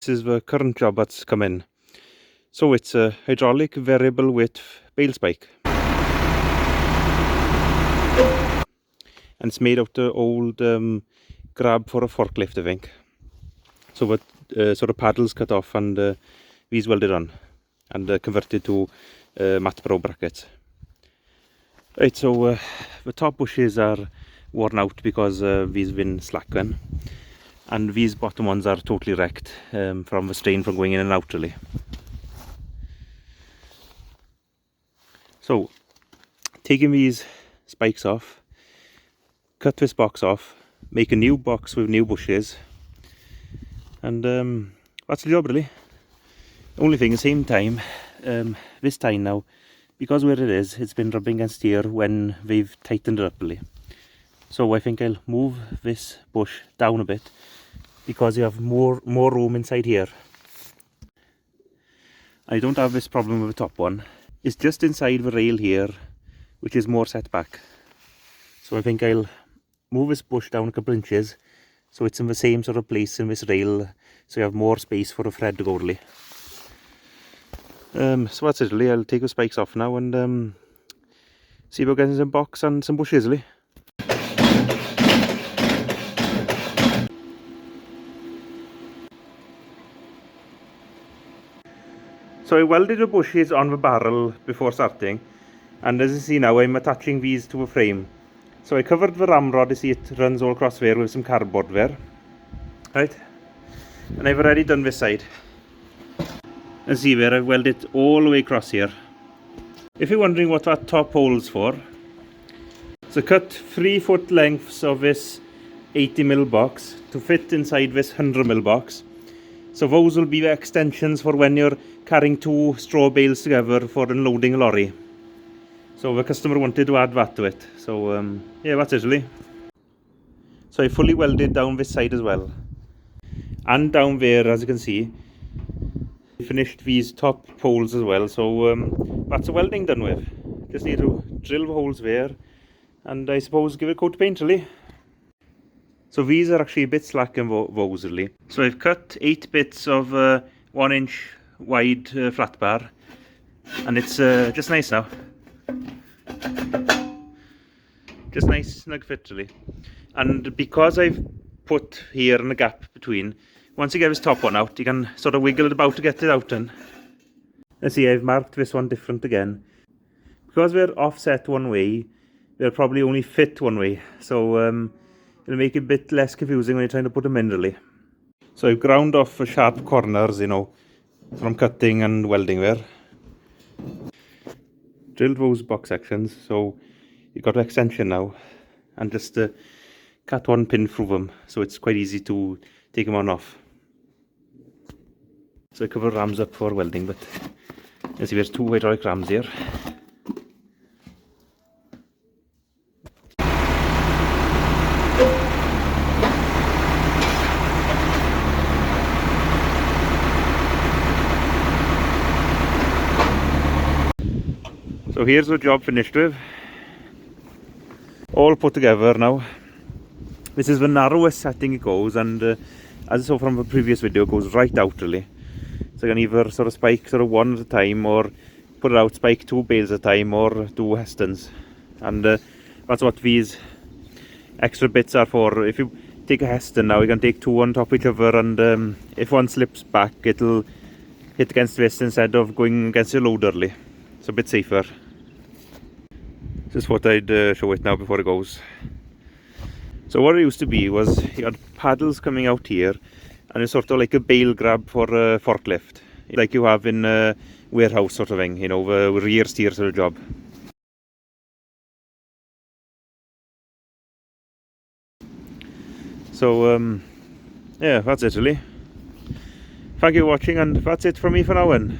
This is the current job that's come in. So it's a hydraulic variable width bale spike. And it's made out of old grab for a forklift, I think. So what sort of paddles cut off and these welded on and converted to matbro brackets. Right, so the top bushes are worn out because these have been slackened, and these bottom ones are totally wrecked from the strain from going in and out really. So taking these spikes off, cut this box off, make a new box with new bushes, and that's the job really. Only thing, same time, this time now, because where it is, it's been rubbing against here when they've tightened it up really. So I think I'll move this bush down a bit because you have more room inside here. I don't have this problem with the top one. It's just inside the rail here, which is more set back. So I think I'll move this bush down a couple inches so it's in the same sort of place in this rail, so you have more space for a thread to go really. So that's it really. I'll take the spikes off now and see if we're getting some box and some bushes really. So I welded the bushes on the barrel before starting, and as you see now I'm attaching these to a frame. So I covered the ramrod, you see it runs all across there with some cardboard there. Right, and I've already done this side. And see there, I've welded it all the way across here. If you're wondering what that top hole's for, so cut 3 foot lengths of this 80mm box to fit inside this 100mm box. So those will be the extensions for when you're carrying 2 straw bales together for unloading a lorry. So the customer wanted to add that to it. So yeah, that's it really. So I fully welded down this side as well. And down there, as you can see, I finished these top poles as well. So that's the welding done with. Just need to drill the holes there and I suppose give it a coat of paint really. So these are actually a bit slack in those really. So I've cut 8 bits of 1 inch wide flat bar, and it's just nice now. Just nice snug fit really. And because I've put here in the gap between, once you get this top one out, you can sort of wiggle it about to get it out. And see, I've marked this one different again. Because we're offset one way, they'll probably only fit one way. So it'll make it a bit less confusing when you're trying to put them in really. So I've ground off the sharp corners, you know, from cutting and welding there. Drilled those box sections, so you've got an extension now, and just cut one pin through them, so it's quite easy to take them on off. So I cover rams up for welding, but you see there's 2 hydraulic rams here. So here's the job finished with. All put together now. This is the narrowest setting it goes, and as I saw from the previous video, it goes right out really. So you can either sort of spike sort of 1 at a time, or put it out, spike 2 bales at a time, or do Hestons. And that's what these extra bits are for. If you take a Heston now, you can take 2 on top of each other, and if one slips back, it'll hit against this instead of going against your loader really. It's a bit safer. Just thought I'd show it now before it goes. So what it used to be was you had paddles coming out here, and it's sort of like a bale grab for a forklift, like you have in a warehouse sort of thing, you know, the rear steer sort of job. So yeah, that's it really. Thank you for watching, and that's it from me for now then.